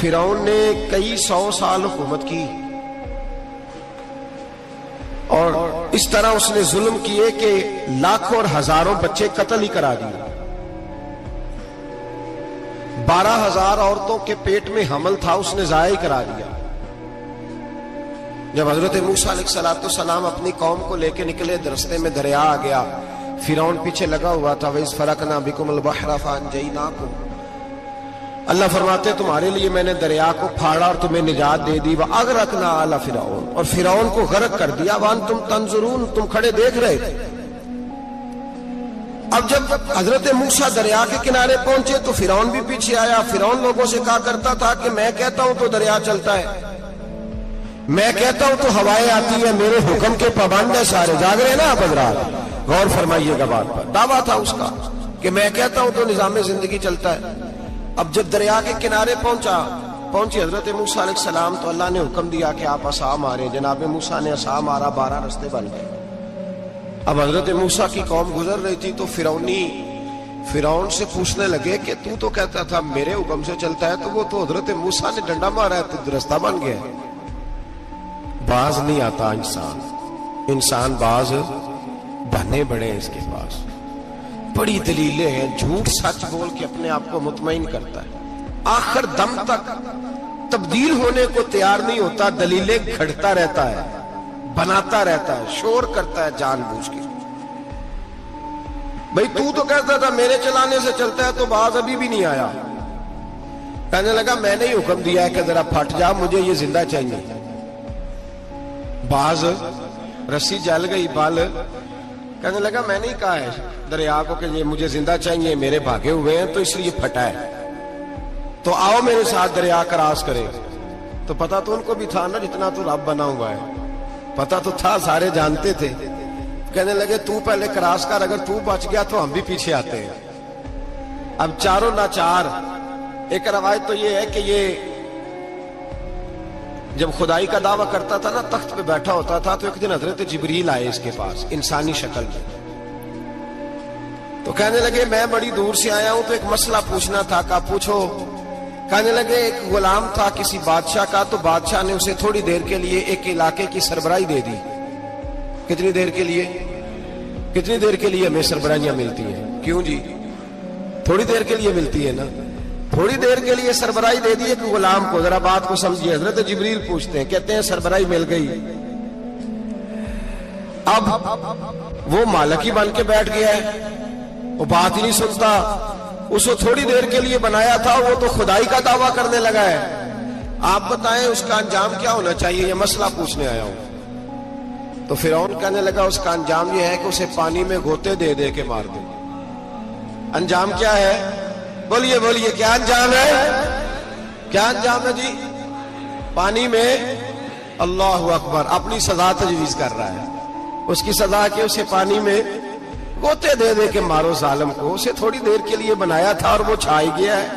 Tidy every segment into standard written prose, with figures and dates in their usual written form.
فرعون نے کئی 100 سال حکومت کی اور اس طرح اس نے ظلم کیے کہ لاکھوں اور ہزاروں بچے قتل ہی کرا دیے. 12,000 عورتوں کے پیٹ میں حمل تھا اس نے ضائع کرا دیا. جب حضرت موسیٰ علیہ السلام اپنی قوم کو لے کے نکلے رستے میں دریا آ گیا, فرعون پیچھے لگا ہوا تھا. وَإِذْ فَرَقْنَا بِكُمُ الْبَحْرَ فَأَنْجَيْنَاكُمْ, اللہ فرماتے تمہارے لیے میں نے دریا کو پھاڑا اور تمہیں نجات دے دی. وَأَغْرَقْنَا آلَ فِرْعَوْنَ, اور فرعون کو غرق کر دیا. وَأَنْتُمْ تَنْظُرُونَ, تم کھڑے دیکھ رہے تھے. اب جب حضرت موسیٰ دریا کے کنارے پہنچے تو فرعون بھی پیچھے آیا. فرعون لوگوں سے کہا کرتا تھا کہ میں کہتا ہوں تو دریا چلتا ہے, میں کہتا ہوں تو ہوائیں آتی ہے, میرے حکم کے پابند ہے سارے. جاگ رہے ہیں نا آپ حضرات, غور فرمائیے گا بات پر. دعویٰ تھا اس کا کہ میں کہتا ہوں تو نظام زندگی چلتا ہے. اب جب دریا کے کنارے پہنچی حضرت موسیٰ علیہ السلام تو اللہ نے حکم دیا کہ آپ عصا مارے. جناب موسیٰ نے عصا مارا, 12 رستے بن گئے. اب حضرت موسیٰ کی قوم گزر رہی تھی تو فرعون سے پوچھنے لگے کہ تو کہتا تھا میرے حکم سے چلتا ہے, تو وہ تو حضرت موسیٰ نے ڈنڈا مارا ہے تو رستہ بن گیا ہے. باز نہیں آتا انسان باز بنے بڑے ہیں اس کے پاس. بڑی دلیلیں ہیں, جھوٹ سچ بول کے اپنے آپ کو مطمئن کرتا ہے, آخر دم تک تبدیل ہونے کو تیار نہیں ہوتا. دلیلیں گھڑتا رہتا ہے, بناتا رہتا ہے, شور کرتا ہے جان بوجھ کے. بھئی تو کہتا تھا میرے چلانے سے چلتا ہے, تو باز ابھی بھی نہیں آیا. کہنے لگا میں نے ہی حکم دیا ہے کہ ذرا پھٹ جا, مجھے یہ زندہ چاہیے. باز رسی جل گئی بال, کہنے لگا میں نہیں کہا ہے دریا کو کہ یہ مجھے زندہ چاہیے, میرے بھاگے ہوئے ہیں تو اس لیے پھٹا ہے, تو آؤ میرے ساتھ دریا کراس کرے. تو پتا تو ان کو بھی تھا نا, جتنا تو رب بنا ہوا ہے پتا تو تھا, سارے جانتے تھے. کہنے لگے تو پہلے کراس کر, اگر تو بچ گیا تو ہم بھی پیچھے آتے ہیں. اب چاروں ناچار. ایک روایت تو یہ ہے کہ یہ جب خدائی کا دعویٰ کرتا تھا نا, تخت پہ بیٹھا ہوتا تھا, تو ایک دن حضرت جبریل آئے اس کے پاس انسانی شکل میں. تو کہنے لگے میں بڑی دور سے آیا ہوں تو ایک مسئلہ پوچھنا تھا. کہا پوچھو. کہنے لگے ایک غلام تھا کسی بادشاہ کا, تو بادشاہ نے اسے تھوڑی دیر کے لیے ایک علاقے کی سربراہی دے دی. کتنی دیر کے لیے ہمیں سربراہیاں ملتی ہیں؟ کیوں جی, تھوڑی دیر کے لیے ملتی ہے نا. تھوڑی دیر کے لیے سربراہی دے دی ایک غلام کو. ذرا بات کو سمجھیے. حضرت جبریل پوچھتے ہیں, کہتے ہیں سربراہی مل گئی. اب وہ مالک ہی بن کے بیٹھ گیا ہے, وہ بات ہی نہیں سنتا. اس کو تھوڑی دیر کے لیے بنایا تھا, وہ تو خدائی کا دعویٰ کرنے لگا ہے. آپ بتائیں اس کا انجام کیا ہونا چاہیے, یہ مسئلہ پوچھنے آیا ہوں. تو فرعون کہنے لگا اس کا انجام یہ ہے کہ اسے پانی میں گوتے دے دے کے مار دے. انجام کیا ہے؟ بولیے کیا انجام ہے جی؟ پانی میں. اللہ اکبر, اپنی سزا تجویز کر رہا ہے. اس کی سزا کہ اسے پانی میں گوتے دے دے کے مارو ظالم کو. اسے تھوڑی دیر کے لیے بنایا تھا اور وہ چھائی گیا ہے,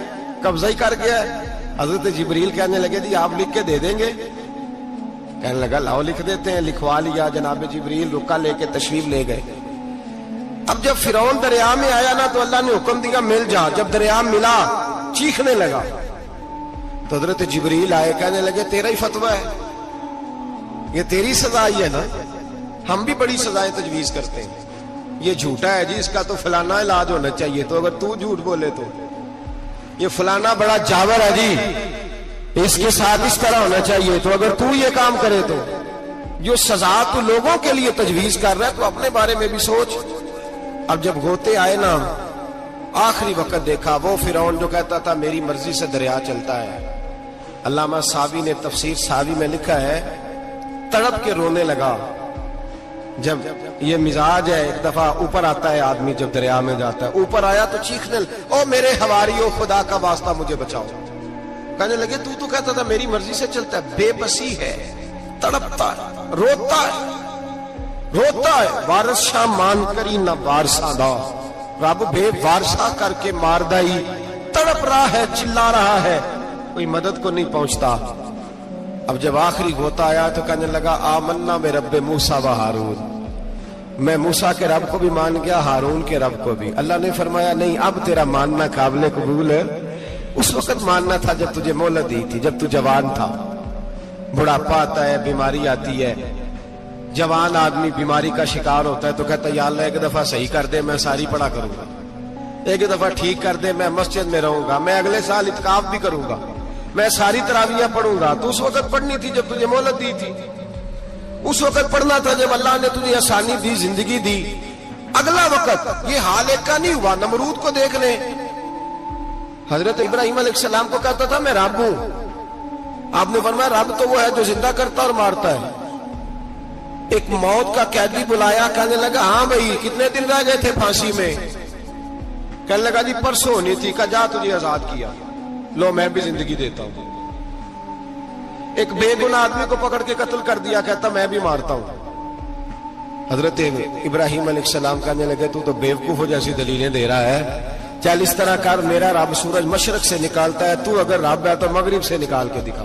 قبضہ ہی کر گیا ہے. حضرت جبریل کہنے لگے جی آپ لکھ کے دے دیں گے؟ کہنے لگا لاؤ لکھ دیتے ہیں. لکھوا لیا. جناب جبریل رکا لے کے تشریف لے گئے. اب جب فرعون دریا میں آیا نا تو اللہ نے حکم دیا مل جا. جب دریا ملا چیخنے لگا تو حضرت جبریل آئے, کہنے لگے تیرا ہی فتویٰ ہے, یہ تیری سزا ہی ہے نا, ہم بھی بڑی سزائیں تجویز کرتے ہیں. یہ جھوٹا ہے جی, اس کا تو فلانا علاج ہونا چاہیے, تو اگر تو جھوٹ بولے تو یہ فلانا بڑا جاور ہے جی, اس کے ساتھ اس طرح ہونا چاہیے, تو اگر تو یہ کام کرے تو جو سزا تو لوگوں کے لیے تجویز کر رہا ہے تو اپنے بارے میں بھی سوچ. اب جب گوتے آئے نا, آخری وقت دیکھا وہ فرعون جو کہتا تھا میری مرضی سے دریا چلتا ہے. علامہ ساوی نے تفسیر ساوی میں لکھا ہے, تڑپ کے رونے لگا. جب یہ مزاج ہے, ایک دفعہ اوپر آتا ہے آدمی جب دریا میں جاتا ہے, اوپر آیا تو چیخنے او میرے حواریو خدا کا واسطہ مجھے بچاؤ. کہنے لگے تو کہتا تھا میری مرضی سے چلتا ہے. بے بسی ہے, تڑپتا ہے, روتا ہے. وارث شاہ مان کری نہ وارثہ دا, رب بے وارثہ کر کے مار دائی. تڑپ رہا ہے, چلا رہا ہے, کوئی مدد کو نہیں پہنچتا. اب جب آخری ہوتا آیا تو کہنے لگا آمنا میں رب موسیٰ و ہارون, میں موسیٰ کے رب کو بھی مان گیا, ہارون کے رب کو بھی. اللہ نے فرمایا نہیں, اب تیرا ماننا قابل قبول اس وقت ماننا تھا جب تجھے مہلت دی تھی، جب تو جوان تھا. بڑھاپا آتا ہے، بیماری آتی ہے، جوان آدمی بیماری کا شکار ہوتا ہے تو کہتا ہے یا اللہ ایک دفعہ صحیح کر دے، میں ساری پڑھا کروں گا، ایک دفعہ ٹھیک کر دے، میں مسجد میں رہوں گا، میں اگلے سال اعتکاف بھی کروں گا، میں ساری تراویحیں پڑھوں گا. تو اس وقت پڑھنی تھی جب تجھے مہلت دی تھی، اس وقت پڑھنا تھا جب اللہ نے تجھے آسانی دی، زندگی دی. اگلا وقت یہ حال ایک کا نہیں ہوا. نمرود کو دیکھ لیں، حضرت ابراہیم علیہ السلام کو کہتا تھا میں رب ہوں. آپ نے فرمایا رب تو وہ ہے جو زندہ کرتا اور مارتا ہے. ایک موت کا قیدی بلایا، کہنے لگا ہاں بھائی کتنے دن رہ گئے تھے پھانسی میں؟ کہنے لگا جی پرسوں ہونی تھی. کہا جا تجھے آزاد کیا، لو میں بھی زندگی دیتا ہوں. ایک بے گناہ آدمی کو پکڑ کے قتل کر دیا، کہتا میں بھی مارتا ہوں. حضرت ابراہیم علیہ السلام کہنے لگے تو بیوقوفوں جیسی دلیلیں دے رہا ہے، چل اس طرح کر، میرا رب سورج مشرق سے نکالتا ہے، تو اگر رب ہے تو مغرب سے نکال کے دکھا.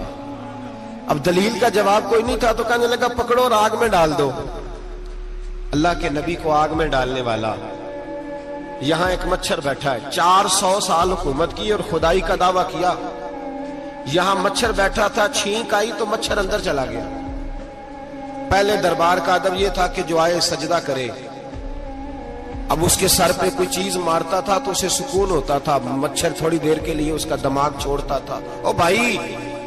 اب دلیل کا جواب کوئی نہیں تھا تو کہنے لگا پکڑو اور آگ میں ڈال دو. اللہ کے نبی کو آگ میں ڈالنے والا. یہاں ایک مچھر بیٹھا ہے، 400 سال حکومت کی اور خدائی کا دعویٰ کیا. یہاں مچھر بیٹھا تھا، چھینک آئی تو مچھر اندر چلا گیا. پہلے دربار کا ادب یہ تھا کہ جو آئے سجدہ کرے. اب اس کے سر پہ کوئی چیز مارتا تھا تو اسے سکون ہوتا تھا، مچھر تھوڑی دیر کے لیے اس کا دماغ چھوڑتا تھا. او بھائی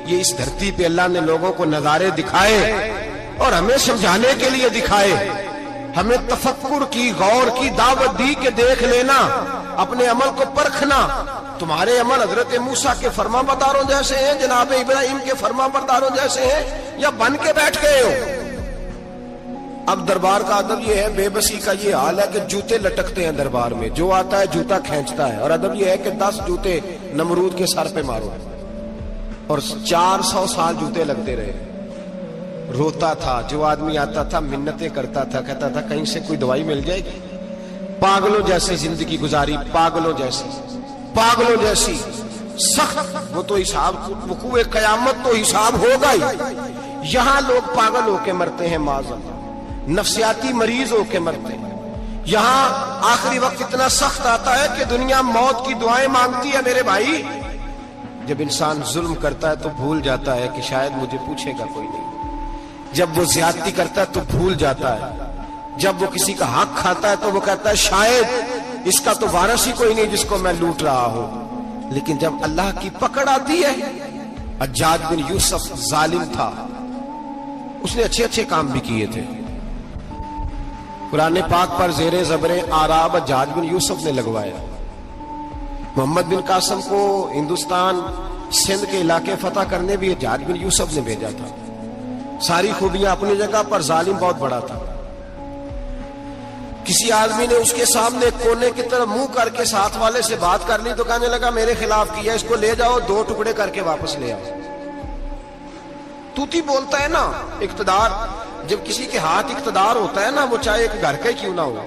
یہ اس دھرتی پہ اللہ نے لوگوں کو نظارے دکھائے اور ہمیں سمجھانے کے لیے دکھائے، ہمیں تفکر کی، غور کی دعوت دی کہ دیکھ لینا، اپنے عمل کو پرکھنا. تمہارے عمل حضرت موسیٰ کے فرما برداروں جیسے ہیں، جناب ابراہیم کے فرما برداروں جیسے ہیں، یا بن کے بیٹھ گئے ہو. اب دربار کا ادب یہ ہے، بے بسی کا یہ حال ہے کہ جوتے لٹکتے ہیں دربار میں، جو آتا ہے جوتا کھینچتا ہے. اور ادب یہ ہے کہ 10 جوتے نمرود کے سر پہ مارو. اور 400 سال جوتے لگتے رہے. روتا تھا، جو آدمی آتا تھا منتیں کرتا تھا، کہتا تھا کہیں سے کوئی دوائی مل جائے گی. پاگلوں جیسی زندگی گزاری، پاگلوں جیسی سخت. وہ تو حساب، وقوع قیامت تو حساب ہوگا ہی. یہاں لوگ پاگل ہو کے مرتے ہیں، معذاللہ نفسیاتی مریض ہو کے مرتے ہیں. یہاں آخری وقت اتنا سخت آتا ہے کہ دنیا موت کی دعائیں مانگتی ہے. میرے بھائی جب انسان ظلم کرتا ہے تو بھول جاتا ہے کہ شاید مجھے پوچھے گا کوئی نہیں. جب وہ زیادتی کرتا ہے تو بھول جاتا ہے. جب وہ کسی کا حق کھاتا ہے تو وہ کہتا ہے شاید اس کا تو وارث ہی کوئی نہیں جس کو میں لوٹ رہا ہوں. لیکن جب اللہ کی پکڑ آتی ہے، حجاج بن یوسف ظالم تھا، اس نے اچھے کام بھی کیے تھے. قرآن پاک پر زیر زبریں آراب حجاج بن یوسف نے لگوایا. محمد بن قاسم کو ہندوستان سندھ کے علاقے فتح کرنے بھی حجاج بن یوسف نے بھیجا تھا. ساری خوبیاں اپنی جگہ پر، ظالم بہت بڑا تھا. کسی آدمی نے اس کے سامنے کونے کی طرف منہ کر کے ساتھ والے سے بات کر لی تو کہنے لگا میرے خلاف کیا، اس کو لے جاؤ، 2 ٹکڑے کر کے واپس لے آؤ. توتی بولتا ہے نا اقتدار. جب کسی کے ہاتھ اقتدار ہوتا ہے نا، وہ چاہے ایک گھر کا ہی کیوں نہ ہو،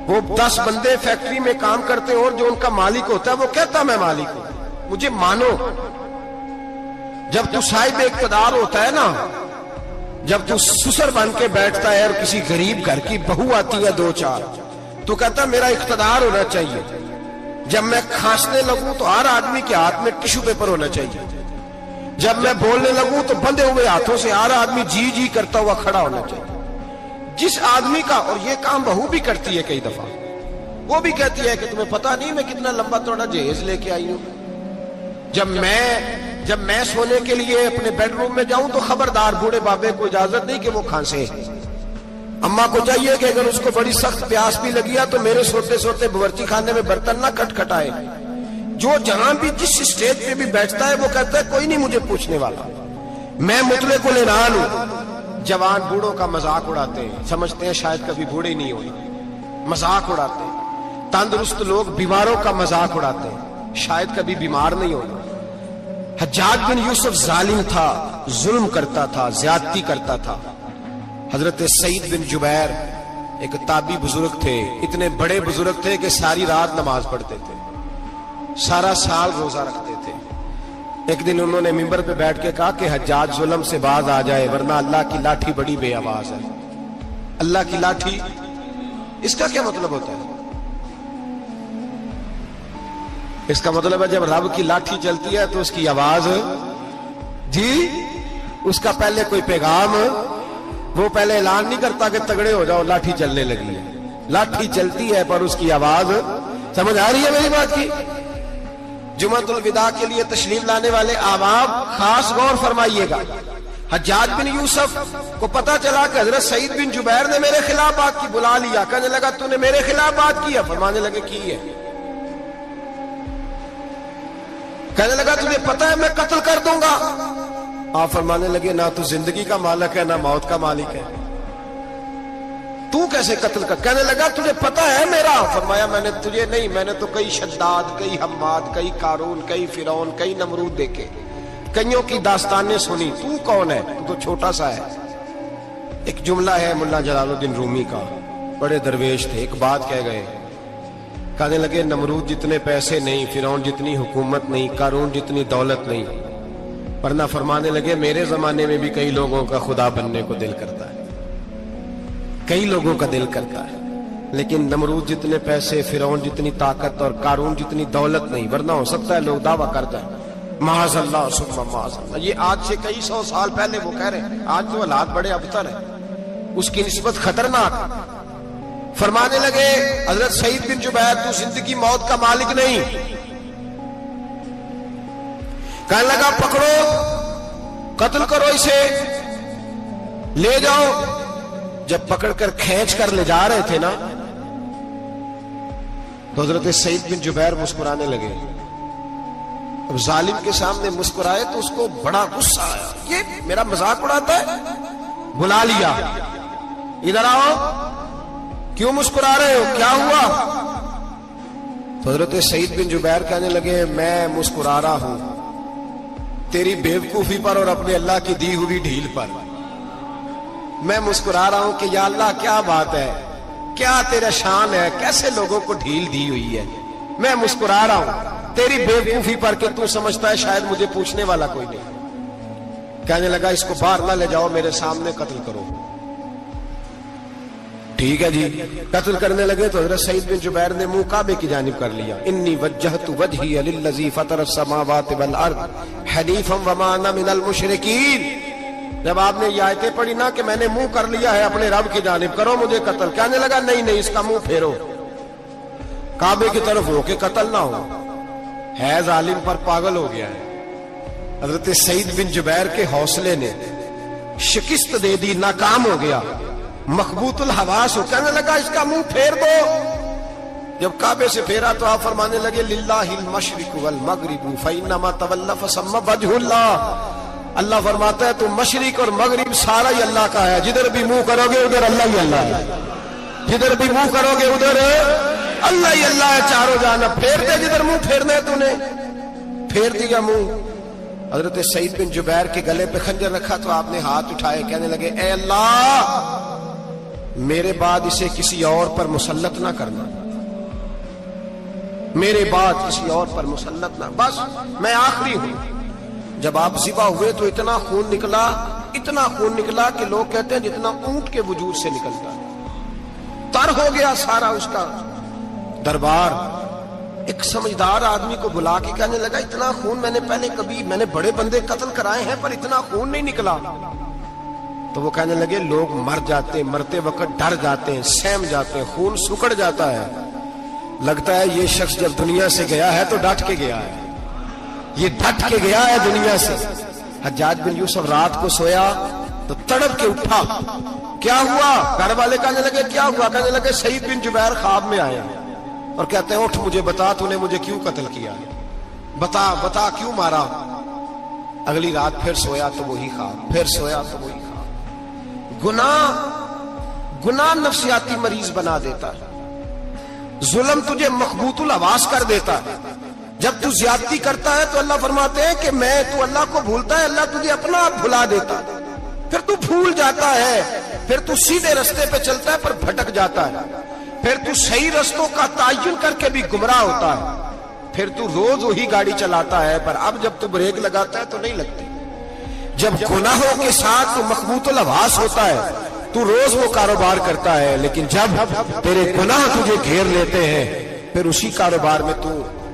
وہ 10 بندے فیکٹری میں کام کرتے ہیں اور جو ان کا مالک ہوتا ہے وہ کہتا میں مالک ہوں، مجھے مانو. جب تو صاحب اقتدار ہوتا ہے نا، جب تو سسر بن کے بیٹھتا ہے اور کسی غریب گھر کی بہو آتی ہے 2-4 تو کہتا میرا اقتدار ہونا چاہیے. جب میں کھانسنے لگوں تو ہر آدمی کے ہاتھ میں ٹشو پیپر ہونا چاہیے. جب میں بولنے لگوں تو بندھے ہوئے ہاتھوں سے ہر آدمی جی کرتا ہوا کھڑا ہونا چاہیے. جس آدمی کا، اور یہ کام بہو بھی کرتی ہے کئی دفعہ، وہ بھی کہتی ہے کہ تمہیں پتا نہیں میں کتنا لمبا چوڑا جہیز لے کے آئی ہوں. جب میں سونے کے لیے اپنے بیڈ روم میں جاؤں تو خبردار بوڑھے بابے کو اجازت نہیں کہ وہ کھانسے. اماں کو چاہیے کہ اگر اس کو بڑی سخت پیاس بھی لگی ہے تو میرے سوتے باورچی خانے میں برتن نہ کھٹکھٹائے. جو جہاں بھی جس اسٹیج پہ بھی بیٹھتا ہے وہ کہتا ہے کوئی نہیں مجھے پوچھنے والا، میں مطلق العنان ہوں. جوان بوڑھوں کا مذاق اڑاتے ہیں، سمجھتے ہیں شاید کبھی بوڑھے نہیں ہوئے، مذاق اڑاتے ہیں. تندرست لوگ بیماروں کا مذاق اڑاتے ہیں، شاید کبھی بیمار نہیں ہوئے. حجاج بن یوسف ظالم تھا، ظلم کرتا تھا، زیادتی کرتا تھا. حضرت سعید بن جبیر ایک تابعی بزرگ تھے، اتنے بڑے بزرگ تھے کہ ساری رات نماز پڑھتے تھے، سارا سال روزہ رکھتے تھے. ایک دن انہوں نے منبر پہ بیٹھ کے کہا کہ حجاج ظلم سے باز آ جائے ورنہ اللہ کی لاٹھی بڑی بے آواز ہے. اللہ کی لاٹھی، اس کا کیا مطلب ہوتا ہے؟ اس کا مطلب ہے جب رب کی لاٹھی چلتی ہے تو اس کی آواز جی اس کا پہلے کوئی پیغام وہ پہلے اعلان نہیں کرتا کہ تگڑے ہو جاؤ لاٹھی چلنے لگی ہے. لاٹھی چلتی ہے پر اس کی آواز سمجھ آ رہی ہے میری بات کی. جمعۃ الوداع کے لیے تشریف لانے والے احباب خاص غور فرمائیے گا. حجاج بن یوسف کو پتا چلا کہ حضرت سعید بن جبیر نے میرے خلاف بات کی, بلا لیا, کہنے لگا تو نے میرے خلاف بات کی ہے؟ فرمانے لگے کی ہے. کہنے لگا تجھے پتا ہے میں قتل کر دوں گا؟ آپ فرمانے لگے نہ تو زندگی کا مالک ہے نہ موت کا مالک ہے, تو کیسے قتل کر؟ کہنے لگا تجھے پتا ہے میرا؟ فرمایا میں نے تجھے نہیں, میں نے تو کئی شداد, کئی حماد, کئی قارون, کئی فرعون, کئی نمرود دیکھے, کئیوں کی داستانیں سنی, تو کون ہے؟ تو چھوٹا سا ہے. ایک جملہ ہے ملا جلال الدین رومی کا, بڑے درویش تھے, ایک بات کہہ گئے, کہنے لگے نمرود جتنے پیسے نہیں, فرعون جتنی حکومت نہیں, قارون جتنی دولت نہیں, ورنہ فرمانے لگے میرے زمانے میں بھی کئی لوگوں کا خدا بننے کو دل کرتا ہے, کئی لوگوں کا دل کرتا ہے, لیکن نمرود جتنے پیسے, فرعون جتنی طاقت اور قارون جتنی دولت نہیں, ورنہ ہو سکتا ہے لوگ دعویٰ کرتے ہیں معاذ اللہ ثم معاذ اللہ. یہ آج سے کئی سو سال پہلے وہ کہہ رہے ہیں, آج تو حالات بڑے ابتر ہیں, اس کی نسبت خطرناک. فرمانے لگے حضرت سعید بن جبیر تو زندگی موت کا مالک نہیں. کہنے لگا پکڑو, قتل کرو اسے, لے جاؤ. جب پکڑ کر کھینچ کر لے جا رہے تھے نا تو حضرت سعید بن جبیر مسکرانے لگے. اب ظالم کے سامنے مسکرائے تو اس کو بڑا غصہ آیا, یہ میرا مذاق اڑاتا ہے. بلا لیا, ادھر آؤ, کیوں مسکرا رہے ہو, کیا ہوا؟ تو حضرت سعید بن جبیر کہنے لگے میں مسکرا رہا ہوں تیری بیوقوفی پر اور اپنے اللہ کی دی ہوئی ڈھیل پر. میں مسکرا رہا ہوں کہ یا اللہ کیا بات ہے, کیا تیرا شان ہے, کیسے لوگوں کو ڈھیل دی ہوئی ہے. میں مسکرا رہا ہوں تیری بیوقوفی پر کہ تو سمجھتا ہے شاید مجھے پوچھنے والا کوئی نہیں. کہنے لگا اس کو باہر نہ لے جاؤ, میرے سامنے قتل کرو. ٹھیک ہے جی, قتل کرنے لگے تو حضرت سعید بن جبیر نے منہ کعبے کی جانب کر لیا. انی وجہت وجہی للذی فطر السماوات والارض حنیفا وما انا من المشرکین. جب آپ نے یہ آیتیں پڑھی نا کہ میں نے منہ کر لیا ہے اپنے رب کی جانب, کرو مجھے قتل, کہنے لگا نہیں نہیں اس کا منہ پھیرو, کعبے کی طرف ہو کے قتل نہ ہو. ہے ظالم پر پاگل ہو گیا ہے. حضرت سعید بن جبیر کے حوصلے نے شکست دے دی, ناکام ہو گیا, مخبوط الحواس ہو. کہنے لگا اس کا منہ پھیر دو. جب کعبے سے پھیرا تو آپ فرمانے لگے للہ المشرق والمغرب فانما تولى فثم وجه اللہ. اللہ فرماتا ہے تو مشرق اور مغرب سارا ہی اللہ کا ہے, جدھر بھی منہ کرو گے ادھر اللہ ہی اللہ ہے, جدھر بھی منہ کرو گے ادھر اللہ ہی اللہ ہے چاروں جانب. پھیر دے جدھر منہ پھیرنا ہے, تو نے پھیر دیا منہ. حضرت سعید بن جبیر کے گلے پہ خنجر رکھا تو آپ نے ہاتھ اٹھائے, کہنے لگے اے اللہ میرے بعد اسے کسی اور پر مسلط نہ کرنا, میرے بعد کسی اور پر مسلط نہ, بس میں آخری ہوں. جب آپ ذبح ہوئے تو اتنا خون نکلا کہ لوگ کہتے ہیں جتنا اونٹ کے وجود سے نکلتا ہے. تر ہو گیا سارا اس کا دربار. ایک سمجھدار آدمی کو بلا کے کہنے لگا اتنا خون میں نے بڑے بندے قتل کرائے ہیں پر اتنا خون نہیں نکلا. تو وہ کہنے لگے لوگ مر جاتے ہیں, مرتے وقت ڈر جاتے ہیں, سہم جاتے ہیں, خون سکڑ جاتا ہے. لگتا ہے یہ شخص جب دنیا سے گیا ہے تو ڈٹ کے گیا ہے, یہ ڈٹ کے گیا ہے دنیا سے. حجاج بن یوسف رات کو سویا تو تڑپ کے اٹھا, کیا ہوا؟ گھر والے کہنے لگے کیا ہوا؟ کہنے لگے سعید بن جبیر خواب میں آیا اور کہتے ہیں اٹھ مجھے بتا تو نے مجھے کیوں قتل کیا, بتا کیوں مارا. اگلی رات پھر سویا تو وہی خواب, پھر سویا تو وہی خواب. گناہ نفسیاتی مریض بنا دیتا ہے, ظلم تجھے مخبوط الحواس کر دیتا ہے. جب تو زیادتی کرتا ہے تو اللہ فرماتے ہیں کہ تو اللہ کو بھولتا ہے, اللہ تجھے اپنا آپ بھلا دیتا ہے. پھر تو بھول جاتا ہے, پھر تو سیدھے رستے پہ چلتا ہے پر بھٹک جاتا ہے, پھر تو صحیح رستوں کا تعین کر کے بھی گمراہ ہوتا ہے, پھر تو روز وہی گاڑی چلاتا ہے پر اب جب تو بریک لگاتا ہے تو نہیں لگتی. جب گناہوں کے ساتھ تو مخبوط الحواس ہوتا ہے تو روز وہ کاروبار کرتا ہے, لیکن جب تیرے گناہ تجھے گھیر لیتے ہیں پھر اسی کاروبار میں تو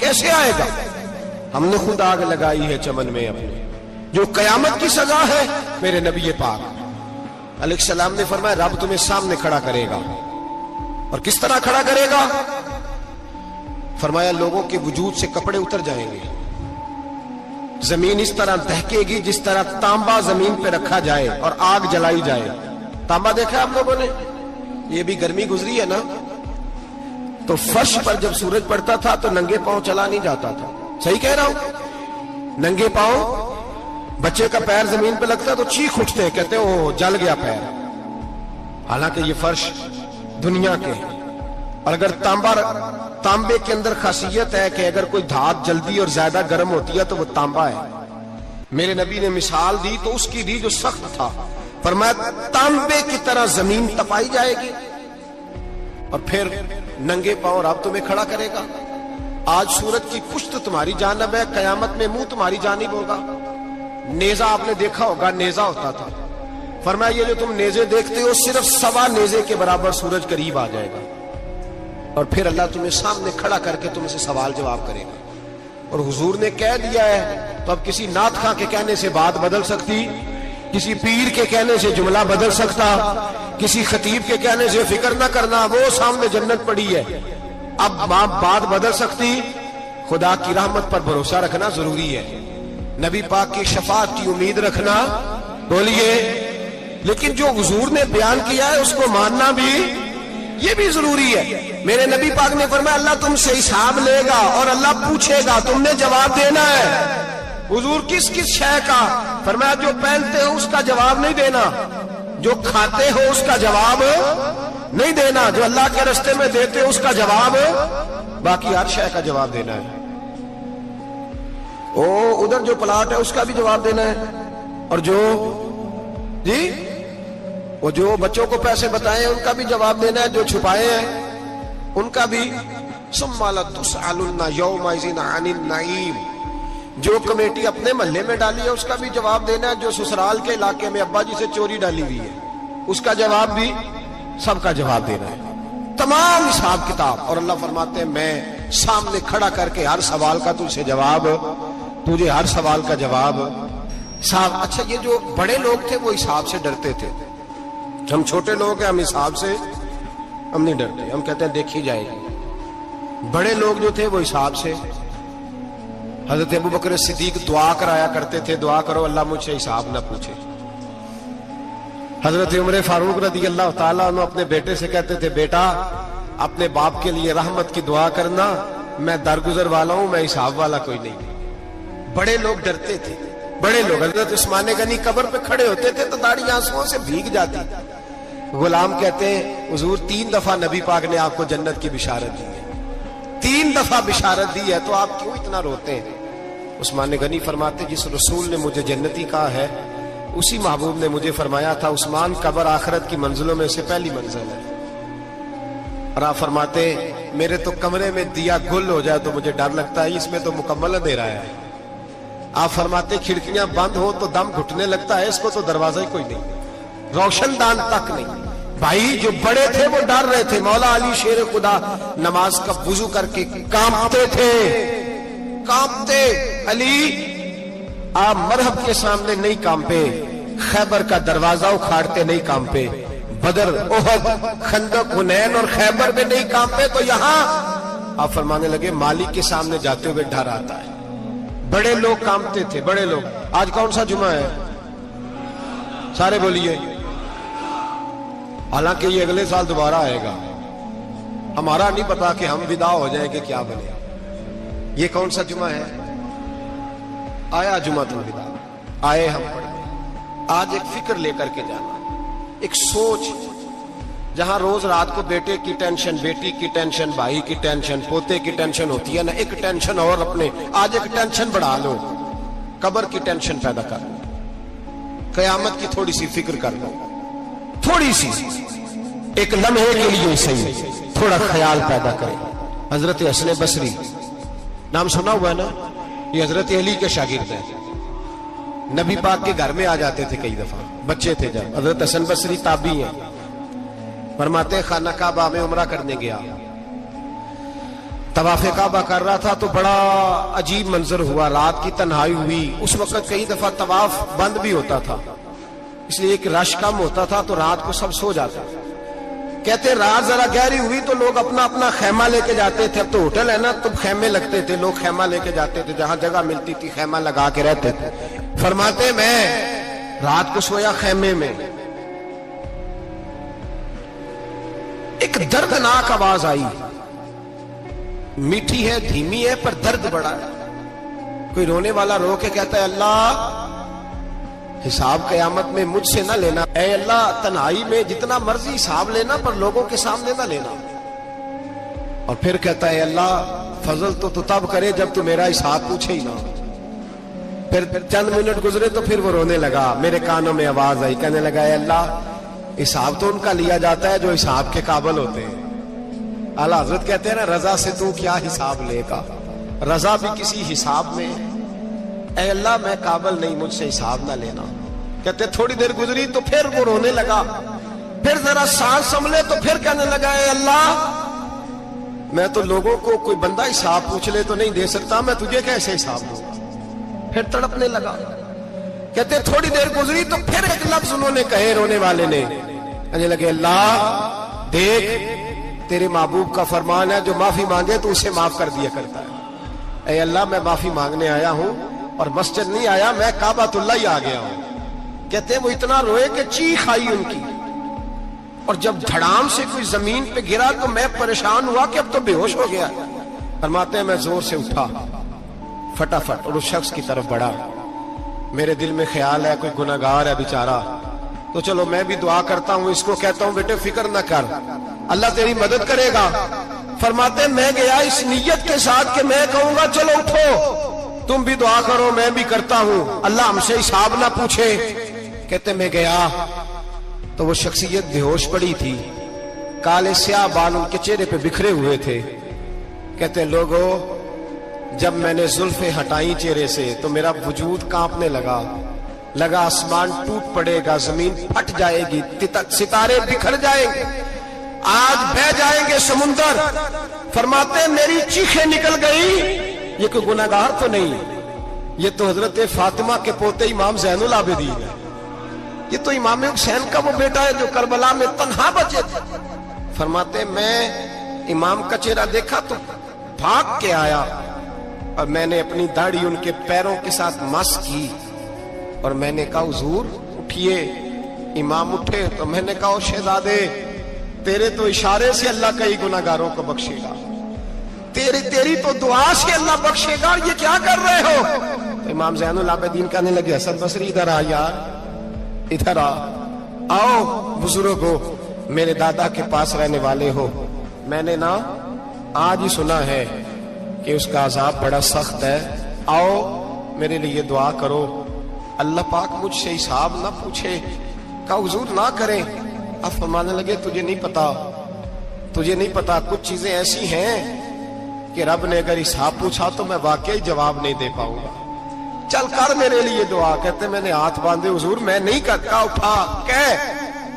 کیسے آئے گا؟ ہم نے خود آگ لگائی ہے چمن میں اپنے. جو قیامت کی سزا ہے میرے نبی پاک علیہ السلام نے فرمایا رب تمہیں سامنے کھڑا کرے گا. اور کس طرح کھڑا کرے گا؟ فرمایا لوگوں کے وجود سے کپڑے اتر جائیں گے, زمین اس طرح دہکے گی جس طرح تانبا زمین پہ رکھا جائے اور آگ جلائی جائے. تانبا دیکھا ہے آپ لوگوں نے؟ یہ بھی گرمی گزری ہے نا, تو فرش پر جب سورج پڑتا تھا تو ننگے پاؤں چلا نہیں جاتا تھا. صحیح کہہ رہا ہوں؟ ننگے پاؤں, بچے کا پیر زمین پہ لگتا ہے تو چیخ اٹھتے ہیں, کہتے ہیں وہ جل گیا پیر. حالانکہ یہ فرش دنیا کے ہیں. اور اگر تانبے کے اندر خاصیت ہے کہ اگر کوئی دھات جلدی اور زیادہ گرم ہوتی ہے تو وہ تانبا ہے. میرے نبی نے مثال دی تو اس کی دی جو سخت تھا. فرمایا تانبے کی طرح زمین تپائی جائے گی اور پھر ننگے پاؤں رب تمہیں کھڑا کرے گا. آج سورج کی پشت تمہاری جانب ہے, قیامت میں منہ تمہاری جانب ہوگا. نیزہ آپ نے دیکھا ہوگا, نیزہ ہوتا تھا. فرمایا یہ جو تم نیزے دیکھتے ہو صرف 1.25 نیزے کے برابر سورج قریب آ جائے گا اور پھر اللہ تمہیں سامنے کھڑا کر کے تم سے سوال جواب کرے گا. اور حضور نے کہہ دیا ہے تو اب کسی نعت خواں کے کہنے سے بات بدل سکتی, کسی پیر کے کہنے سے جملہ بدل سکتا, کسی خطیب کے کہنے سے فکر نہ کرنا وہ سامنے جنت پڑی ہے, اب بات بدل سکتی. خدا کی رحمت پر بھروسہ رکھنا ضروری ہے, نبی پاک کی شفاعت کی امید رکھنا, بولیے. لیکن جو حضور نے بیان کیا ہے اس کو ماننا بھی یہ بھی ضروری ہے. میرے نبی پاک نے فرمایا اللہ تم سے حساب لے گا اور اللہ پوچھے گا, تم نے جواب دینا ہے. حضور کس کس شے کا؟ فرمایا جو پہنتے ہو اس کا جواب نہیں دینا, جو کھاتے ہو اس کا جواب نہیں دینا, جو اللہ کے راستے میں دیتے ہو اس کا جواب, باقی ہر شے کا جواب دینا ہے. ادھر جو پلاٹ ہے اس کا بھی جواب دینا ہے, اور جو جی وہ جو بچوں کو پیسے بتائے ان کا بھی جواب دینا ہے, جو چھپائے ہیں ان کا بھی. ثم لتسألن یومئذ عن النعیم, جو کمیٹی اپنے محلے میں ڈالی ہے اس کا بھی جواب دینا ہے, جو سسرال کے علاقے میں ابا جی سے چوری ڈالی ہوئی ہے اس کا جواب بھی, سب کا جواب دینا ہے, تمام حساب کتاب. اور اللہ فرماتے ہیں میں سامنے کھڑا کر کے ہر سوال کا تجھ سے جواب, تجھے ہر سوال کا جواب صاحب. اچھا یہ جو بڑے لوگ تھے وہ حساب سے ڈرتے تھے, ہم چھوٹے لوگ ہیں ہم حساب سے ہم نہیں ڈرتے, ہم کہتے ہیں دیکھی جائے گی. بڑے لوگ جو تھے وہ حساب سے. حضرت ابو بکر صدیق دعا کرایا کرتے تھے, دعا کرو اللہ مجھ سے حساب نہ پوچھے. حضرت عمر فاروق رضی اللہ تعالیٰ عنہ اپنے بیٹے سے کہتے تھے بیٹا اپنے باپ کے لیے رحمت کی دعا کرنا, میں درگزر والا ہوں, میں حساب والا کوئی نہیں. بڑے لوگ ڈرتے تھے, بڑے لوگ. حضرت عثمان غنی قبر پہ کھڑے ہوتے تھے تو داڑھی آنسوؤں سے بھیگ جاتی. غلام کہتے ہیں حضور 3 دفعہ نبی پاک نے آپ کو جنت کی بشارت دی ہے, 3 دفعہ بشارت دی ہے, تو آپ کیوں اتنا روتے ہیں؟ عثمان غنی فرماتے جس رسول نے مجھے جنتی کہا ہے اسی محبوب نے مجھے فرمایا تھا عثمان قبر آخرت کی منزلوں میں سے پہلی منزل ہے. اور آپ فرماتے میرے تو کمرے میں دیا گل ہو جائے تو مجھے ڈر لگتا ہے, اس میں تو مکمل اندھیرا ہے. آپ فرماتے کھڑکیاں بند ہو تو دم گھٹنے لگتا ہے, اس کو تو دروازہ ہی کوئی نہیں, روشن دان تک نہیں. بھائی جو بڑے تھے وہ ڈر رہے تھے. مولا علی شیر خدا نماز کا وضو کر کے کانپتے تھے, کانپتے. علی آپ مرحب کے سامنے نہیں کانپے, خیبر کا دروازہ اکھاڑتے نہیں کانپے, بدر احد خندق حنین اور خیبر میں نہیں کانپے, تو یہاں آپ فرمانے لگے مالک کے سامنے جاتے ہوئے ڈر آتا ہے. بڑے لوگ کانپتے تھے, بڑے لوگ. آج کون سا جمعہ ہے؟ سارے بولیے. حالانکہ یہ اگلے سال دوبارہ آئے گا, ہمارا نہیں پتا کہ ہم ودا ہو جائیں کہ کیا بنے. یہ کون سا جمعہ ہے؟ آیا جمعہ الوداع, آئے ہم پڑھیں. آج ایک فکر لے کر کے جانا, ایک سوچ. جہاں روز رات کو بیٹے کی ٹینشن, بیٹی کی ٹینشن, بھائی کی ٹینشن, پوتے کی ٹینشن ہوتی ہے نا, ایک ٹینشن اور اپنے آج ایک ٹینشن بڑھا لو, قبر کی ٹینشن پیدا کر لو, قیامت کی تھوڑی سی فکر کر لو, تھوڑی سی, ایک لمحے کے لیے صحیح تھوڑا خیال پیدا کرے. حضرت حسن بصری نام سنا ہوا ہے نا, یہ حضرت علی کے شاگرد ہیں. نبی پاک کے گھر میں آ جاتے تھے کئی دفعہ, بچے تھے جب. حضرت حسن بصری تابعی ہیں. فرماتے خانہ کعبہ میں عمرہ کرنے گیا, طواف کعبہ کر رہا تھا تو بڑا عجیب منظر ہوا، رات کی تنہائی ہوئی. اس وقت کئی دفعہ طواف بند بھی ہوتا تھا، اس لیے ایک رش کم ہوتا تھا تو رات کو سب سو جاتا. کہتے رات ذرا گہری ہوئی تو لوگ اپنا اپنا خیمہ لے کے جاتے تھے. اب تو ہوٹل ہے نا، تو خیمے لگتے تھے، لوگ خیمہ لے کے جاتے تھے، جہاں جگہ ملتی تھی خیمہ لگا کے رہتے تھے. فرماتے میں رات کو سویا خیمے میں، ایک دردناک آواز آئی، میٹھی ہے دھیمی ہے پر درد بڑا ہے. کوئی رونے والا رو کے کہتا ہے اللہ حساب قیامت میں مجھ سے نہ لینا، اے اللہ تنہائی میں جتنا مرضی حساب لینا پر لوگوں کے سامنے نہ لینا. اور پھر کہتا ہے اللہ فضل تو تب کرے جب تو میرا حساب پوچھے ہی نہ. پھر چند منٹ گزرے تو پھر وہ رونے لگا. میرے کانوں میں آواز آئی، کہنے لگا اے اللہ حساب تو ان کا لیا جاتا ہے جو حساب کے قابل ہوتے ہیں. اعلیٰ حضرت کہتے ہیں نا رضا سے تو کیا حساب لے گا، رضا بھی کسی حساب میں. اے اللہ میں قابل نہیں، مجھ سے حساب نہ لینا. کہتے تھوڑی دیر گزری تو پھر وہ رونے لگا. پھر ذرا سانس سنبھلے تو پھر کہنے لگا اے اللہ میں تو لوگوں کو کوئی بندہ حساب پوچھ لے تو نہیں دے سکتا، میں تجھے کیسے حساب دوں گا. پھر تڑپنے لگا. کہتے تھوڑی دیر گزری تو پھر ایک لفظ انہوں نے کہے رونے والے نے، کہنے لگے اللہ دیکھ تیرے محبوب کا فرمان ہے جو معافی مانگے تو اسے معاف کر دیا کرتا ہے. اے اللہ میں معافی مانگنے آیا ہوں اور مسجد نہیں آیا، میں کعبۃ اللہ ہی آ گیا ہوں. کہتے ہیں وہ اتنا روئے کہ چیخ آئی ان کی، اور جب دھڑام سے کوئی زمین پہ گرا تو میں پریشان ہوا کہ اب تو بے ہوش ہو گیا. فرماتے ہیں میں زور سے اٹھا فٹافٹ اور اس شخص کی طرف بڑھا. میرے دل میں خیال ہے کوئی گناہگار ہے بیچارہ، تو چلو میں بھی دعا کرتا ہوں، اس کو کہتا ہوں بیٹے فکر نہ کر اللہ تیری مدد کرے گا. فرماتے ہیں میں گیا اس نیت کے ساتھ کہ میں کہوں گا چلو اٹھو تم بھی دعا کرو میں بھی کرتا ہوں، اللہ ہم سے حساب نہ پوچھے. کہتے میں گیا تو وہ شخصیت بے ہوش پڑی تھی، کالے سیاہ بال ان کے چہرے پہ بکھرے ہوئے تھے. کہتے لوگو جب میں نے زلفیں ہٹائیں چہرے سے تو میرا وجود کانپنے لگا آسمان ٹوٹ پڑے گا، زمین پھٹ جائے گی، ستارے بکھر جائیں گے، آج بہہ جائیں گے سمندر. فرماتے میری چیخیں نکل گئی. یہ کوئی گناہگار تو نہیں، یہ تو حضرت فاطمہ کے پوتے امام زین العابدین ہے، یہ تو امام حسین کا وہ بیٹا ہے جو کربلا میں تنہا بچے تھے. فرماتے میں امام کا چہرہ دیکھا تو بھاگ کے آیا اور میں نے اپنی داڑھی ان کے پیروں کے ساتھ مس کی اور میں نے کہا حضور اٹھئے. امام اٹھے تو میں نے کہا شہزادے تیرے تو اشارے سے اللہ کئی گناہگاروں کو بخشے گا، تیری تو دعا سے اللہ بخشے گا، یہ کیا کر رہے ہو؟ تو امام زین العابدین کہنے لگے حسن بصری ادھر آ یار، ادھر آؤ بزرگو، میرے دادا کے پاس رہنے والے ہو، میں نے نا آج ہی سنا ہے کہ اس کا عذاب بڑا سخت ہے، آؤ میرے لیے دعا کرو، اللہ پاک مجھ سے حساب نہ پوچھے. کہا حضور نہ کریں. اب فرمانے لگے تجھے نہیں پتا کچھ چیزیں ایسی ہیں کہ رب نے اگر حساب پوچھا تو میں واقعی جواب نہیں دے پاؤں گا، چل کر میرے لیے دعا. کہتے میں نے ہاتھ باندھے حضور میں نہیں کرتا، اٹھا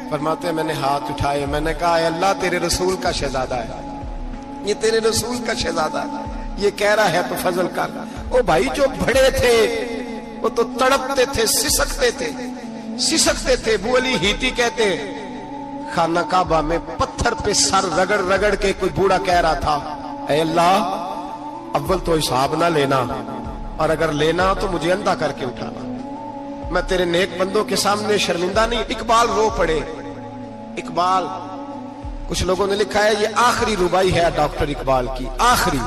فرماتے میں نے ہاتھ اٹھائے، میں نے کہا اے اللہ تیرے رسول کا شہزادہ ہے، یہ تیرے رسول کا شہزادہ ہے، یہ کہہ رہا ہے تو فضل کر. وہ بھائی جو بڑے تھے وہ تو تڑپتے تھے، سسکتے تھے. ابو علی ہیتی کہتے خانہ کعبہ میں پتھر پہ سر رگڑ رگڑ کے کوئی بوڑھا کہہ رہا تھا اے اللہ اول تو حساب نہ لینا، اور اگر لینا تو مجھے اندھا کر کے اٹھانا، میں تیرے نیک بندوں کے سامنے شرمندہ نہیں. اقبال رو پڑے. اقبال کچھ لوگوں نے لکھا ہے یہ آخری ربائی ہے ڈاکٹر اقبال کی، آخری.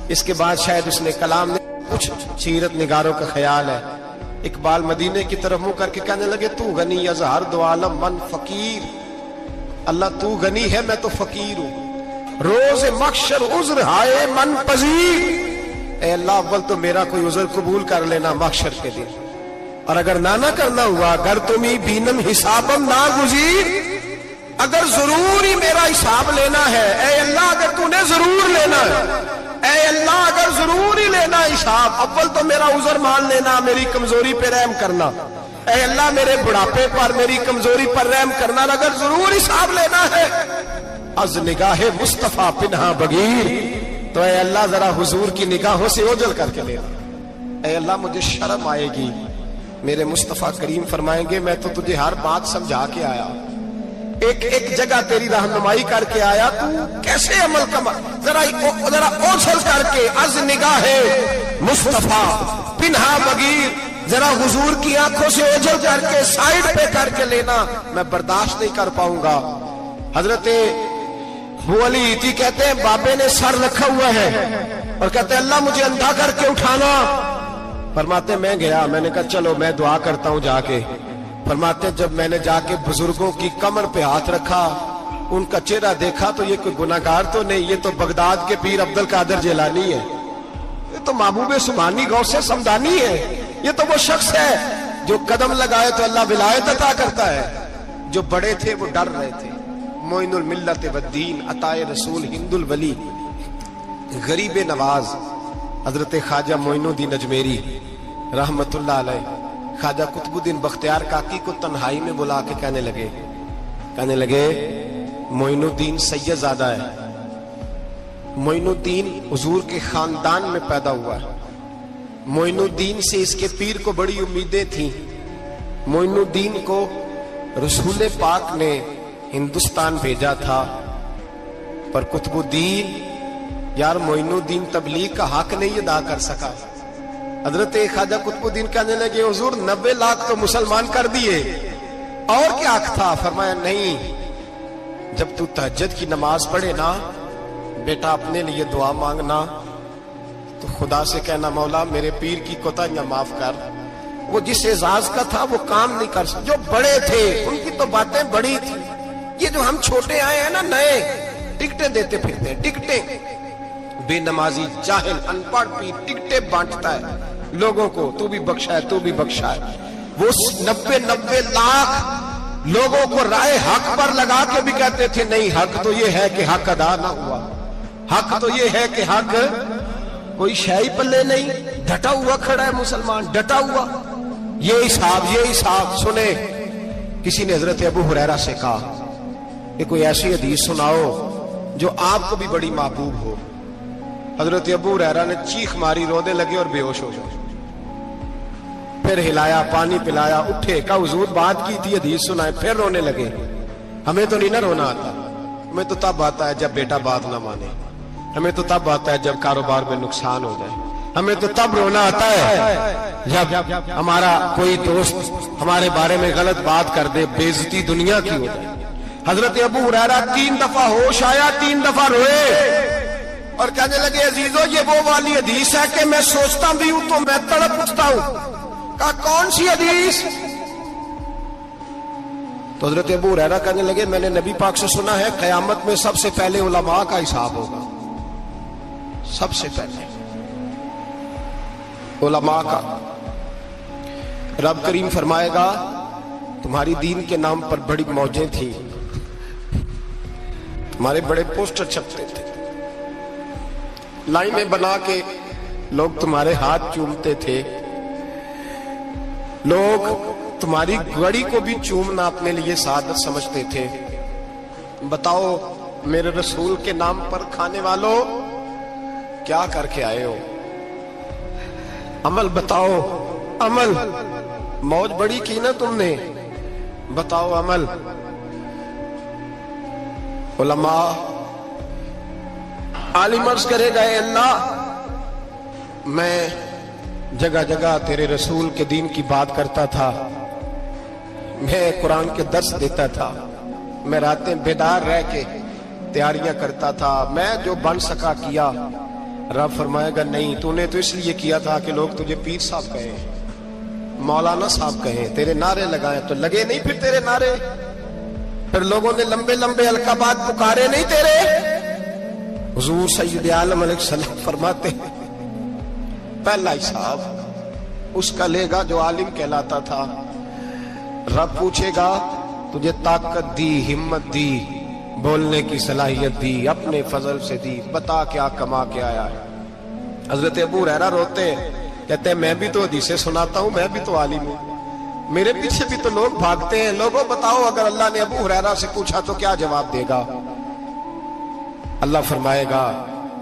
اس کے بعد شاید اس نے کلام نے کچھ سیرت نگاروں کا خیال ہے. اقبال مدینے کی طرف منہ کر کے کہنے لگے تو غنی از ہر دو عالم من فقیر، اللہ تو غنی ہے میں تو فقیر ہوں، روز محشر عذر ہائے من پذیر. اے اللہ اول تو میرا کوئی عذر قبول کر لینا محشر کے دن، اور اگر نہ کرنا ہوا اگر تمہیں بینم حسابم نہ گزیر، اگر ضرور ہی میرا حساب لینا ہے، اے اللہ اگر تو نے ضرور لینا ہے، اے اللہ اگر ضرور ہی لینا حساب، اول تو میرا عذر مان لینا، میری کمزوری پہ رحم کرنا، اے اللہ میرے بڑھاپے پر میری کمزوری پر رحم کرنا، اگر ضرور حساب لینا ہے از نگاہ مصطفیٰ پنہا بگیر، تو اے اللہ ذرا حضور کی نگاہوں سے اوجھل کر کے لینا. اے اللہ مجھے شرم آئے گی. میرے مصطفیٰ کریم فرمائیں گے میں تو تجھے ہر بات سمجھا کے آیا, ایک ایک جگہ تیری رہنمائی کر کے آیا, تو کیسے عمل کما, ذرا اوجھل کر کے از نگاہ مصطفیٰ پنہا بغیر ذرا حضور کی آنکھوں سے اوجھل کر کے سائیڈ پہ کر کے لینا, میں برداشت نہیں کر پاؤں گا. حضرت ابو علی ایتی کہتے ہیں بابے نے سر رکھا ہوا ہے اور کہتے ہیں اللہ مجھے اندھا کر کے اٹھانا. فرماتے میں گیا, میں نے کہا چلو میں دعا کرتا ہوں جا کے. فرماتے جب میں نے جا کے بزرگوں کی کمر پہ ہاتھ رکھا, ان کا چہرہ دیکھا تو یہ کوئی گناہگار تو نہیں, یہ تو بغداد کے پیر عبد القادر جیلانی ہے, یہ تو محبوب سبحانی غوث سمدانی ہے, یہ تو وہ شخص ہے جو قدم لگائے تو اللہ ولایت عطا کرتا ہے. جو بڑے تھے وہ ڈر رہے تھے. معین الملت والدین عطائے رسول ہند الولی غریب نواز حضرت خواجہ معین الدین اجمیری رحمت اللہ علیہ خواجہ قطب الدین بختیار کاکی کو تنہائی میں بلا کے کہنے لگے معین الدین سید زادہ ہے, معین الدین حضور کے خاندان میں پیدا ہوا ہے, معین الدین سے اس کے پیر کو بڑی امیدیں تھیں. معین الدین کو رسول پاک نے ہندوستان بھیجا تھا, پر قطب الدین یار معین الدین تبلیغ کا حق نہیں ادا کر سکا. حضرت خواجہ قطب الدین کہنے لگے حضور 90 لاکھ تو مسلمان کر دیے, اور کیا حق تھا؟ فرمایا نہیں, جب تو تہجد کی نماز پڑھے نا بیٹا اپنے لیے دعا مانگنا تو خدا سے کہنا مولا میرے پیر کی کوتاہیاں معاف کر. وہ جس اعزاز کا تھا وہ کام نہیں کر سکتا. جو بڑے تھے ان کی تو باتیں بڑی تھی, یہ جو ہم چھوٹے آئے ہیں نا نئے, ٹکٹیں دیتے پھرتے ہیں, ٹکٹیں. بے نمازی جاہل ان پڑھ پیر ٹکٹیں بانٹتا ہے لوگوں کو, تو بھی بخشا ہے تو بھی بخشا ہے. وہ 90 لاکھ لوگوں کو رائے حق پر لگا کے بھی کہتے تھے نہیں حق تو یہ ہے کہ حق ادا نہ ہوا, حق تو یہ ہے کہ حق کوئی شے پلے نہیں, ڈٹا ہوا کھڑا ہے مسلمان, ڈٹا ہوا. یہ حساب سنے. کسی نے حضرت ابو ہریرہ سے کہا کہ کوئی ایسی حدیث سناؤ جو آپ کو بھی بڑی محبوب ہو. حضرت ابو ہریرہ نے چیخ ماری, رونے لگے اور بے ہوش ہو گئے. پھر ہلایا, پانی پلایا, اٹھے, کہا حضور بات کی تھی حدیث سنائے. پھر رونے لگے. ہمیں تو نہیں نہ رونا آتا, ہمیں تو تب آتا ہے جب بیٹا بات نہ مانے, ہمیں تو تب آتا ہے جب کاروبار میں نقصان ہو جائے, ہمیں تو تب رونا آتا ہے جب ہمارا کوئی دوست ہمارے بارے میں غلط بات کر دے, بے عزتی دنیا کی ہو جائے. حضرت ابو ہریرہ 3 دفعہ ہوش آیا, 3 دفعہ روئے اور کہنے لگے عزیزو یہ وہ والی حدیث ہے کہ میں سوچتا بھی ہوں تو میں تڑپ اٹھتا ہوں. کہا کون سی حدیث؟ تو حضرت ابو ہریرہ کہنے لگے میں نے نبی پاک سے سنا ہے قیامت میں سب سے پہلے علماء کا حساب ہوگا, سب سے پہلے علماء کا. رب کریم فرمائے گا تمہاری دین کے نام پر بڑی موجیں تھیں, تمہارے بڑے پوسٹر چھپتے تھے, لائنیں بنا کے لوگ تمہارے ہاتھ چومتے تھے, لوگ تمہاری گڑی کو بھی چومنا اپنے لیے سعادت سمجھتے تھے. بتاؤ میرے رسول کے نام پر کھانے والوں کیا کر کے آئے ہو؟ عمل بتاؤ, عمل. موج بڑی کی نا تم نے, بتاؤ عمل. علماء عالم عرض کرے گا اے اللہ میں جگہ جگہ تیرے رسول کے دین کی بات کرتا تھا, میں قرآن کے درس دیتا تھا, میں راتیں بیدار رہ کے تیاریاں کرتا تھا, میں جو بن سکا کیا. رب فرمائے گا نہیں, تو نے تو اس لیے کیا تھا کہ لوگ تجھے پیر صاحب کہیں, مولانا صاحب کہیں, تیرے نعرے لگائیں تو لگے نہیں پھر تیرے نعرے, پھر لوگوں نے لمبے لمبے القابات پکارے نہیں تیرے. حضور سید عالم علیہ السلام فرماتے ہیں پہلا حساب اس کا لے گا جو عالم کہلاتا تھا. رب پوچھے گا تجھے طاقت دی, ہمت دی, بولنے کی صلاحیت دی, اپنے فضل سے دی, بتا کیا کما کے آیا ہے. حضرت ابو ہریرہ روتے ہیں, کہتے ہیں میں بھی تو حدیثیں سناتا ہوں, میں بھی تو عالم ہوں, میرے پیچھے بھی تو لوگ بھاگتے ہیں. لوگوں بتاؤ اگر اللہ نے ابو ہریرہ سے پوچھا تو کیا جواب دے گا؟ اللہ فرمائے گا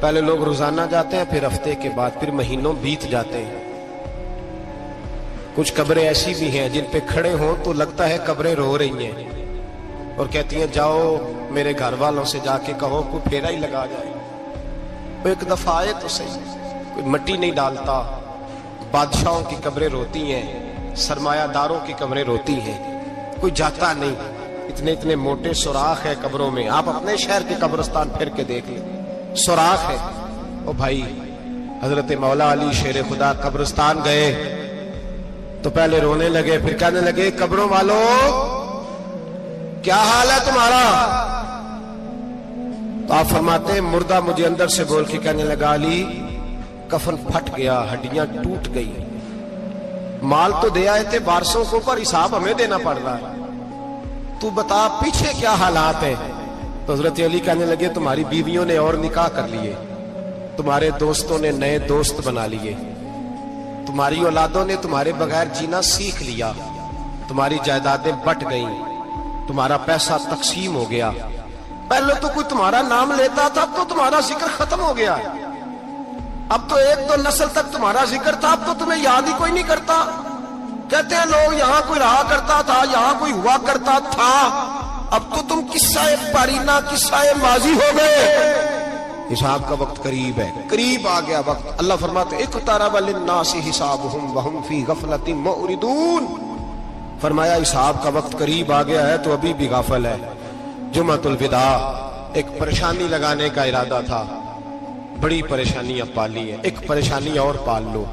پہلے لوگ روزانہ جاتے ہیں، پھر ہفتے کے بعد، پھر مہینوں بیت جاتے ہیں۔ کچھ قبریں ایسی بھی ہیں جن پہ کھڑے ہوں تو لگتا ہے قبریں رو رہی ہیں اور کہتی ہیں جاؤ میرے گھر والوں سے جا کے کہو کوئی پھیرا ہی لگا جائے، وہ ایک دفعہ آئے تو صحیح، کوئی مٹی نہیں ڈالتا۔ بادشاہوں کی قبریں روتی ہیں، سرمایہ داروں کی قبریں روتی ہیں، کوئی جاتا نہیں، اتنے اتنے موٹے سوراخ ہے قبروں میں۔ آپ اپنے شہر کے قبرستان پھر کے دیکھ لیں، سوراخ ہے۔ او بھائی، حضرت مولا علی شیر خدا قبرستان گئے تو پہلے رونے لگے، پھر کہنے لگے قبروں والوں کیا حال ہے تمہارا؟ تو آپ فرماتے ہیں مردہ مجھے اندر سے بول کے کہنے لگا علی کفن پھٹ گیا، ہڈیاں ٹوٹ گئی، مال تو دے آئے تھے وارثوں کو پر حساب ہمیں دینا پڑ رہا ہے، تو بتا پیچھے کیا حالات ہیں؟ تو حضرت علی کہنے لگے تمہاری بیویوں نے اور نکاح کر لیے، تمہارے دوستوں نے نئے دوست بنا لیے، تمہاری اولادوں نے تمہارے بغیر جینا سیکھ لیا، تمہاری جائیدادیں بٹ گئیں، تمہارا پیسہ تقسیم ہو گیا۔ پہلے تو کوئی تمہارا نام لیتا تھا، اب تو تمہارا ذکر ختم ہو گیا، اب تو ایک دو نسل تک تمہارا ذکر تھا، اب تو تمہیں یاد ہی کوئی نہیں کرتا۔ کہتے ہیں لوگ یہاں کوئی رہا کرتا تھا، یہاں کوئی ہوا کرتا تھا، اب تو تم قصہ پارینہ، قصہ ماضی ہو گئے۔ حساب کا وقت قریب ہے، قریب آ گیا وقت۔ اللہ فرماتے اقترب للناس حسابهم وهم فی غفلۃ معرضون، فرمایا حساب کا وقت قریب آ گیا ہے تو ابھی بھی غافل ہے۔ جمعۃ الوداع ایک پریشانی لگانے کا ارادہ تھا، بڑی پریشانی اب پالی ہے، ایک پریشانی اور پال لو،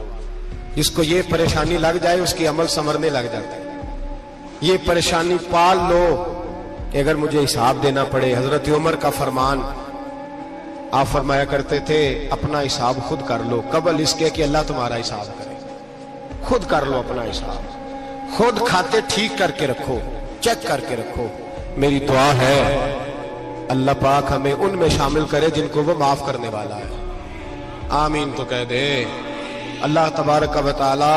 جس کو یہ پریشانی لگ جائے اس کی عمل سنورنے لگ جاتا ہے۔ یہ پریشانی پال لو کہ اگر مجھے حساب دینا پڑے۔ حضرت عمر کا فرمان، آپ فرمایا کرتے تھے اپنا حساب خود کر لو قبل اس کے کہ اللہ تمہارا حساب کرے، خود کر لو اپنا حساب، خود کھاتے ٹھیک کر کے رکھو، چیک کر کے رکھو۔ میری دعا ہے اللہ پاک ہمیں ان میں شامل کرے جن کو وہ معاف کرنے والا ہے، آمین تو کہہ دے۔ اللہ تبارک و تعالی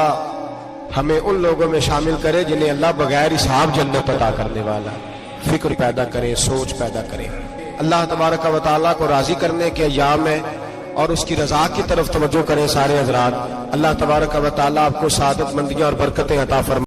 ہمیں ان لوگوں میں شامل کرے جنہیں اللہ بغیر حساب جنت عطا کرنے والا ہے۔ فکر پیدا کریں، سوچ پیدا کریں۔ اللہ تبارک و تعالیٰ کو راضی کرنے کے ایام ہے اور اس کی رضا کی طرف توجہ کریں سارے حضرات۔ اللہ تبارک و تعالیٰ آپ کو سعادت مندیاں اور برکتیں عطا فرمائے۔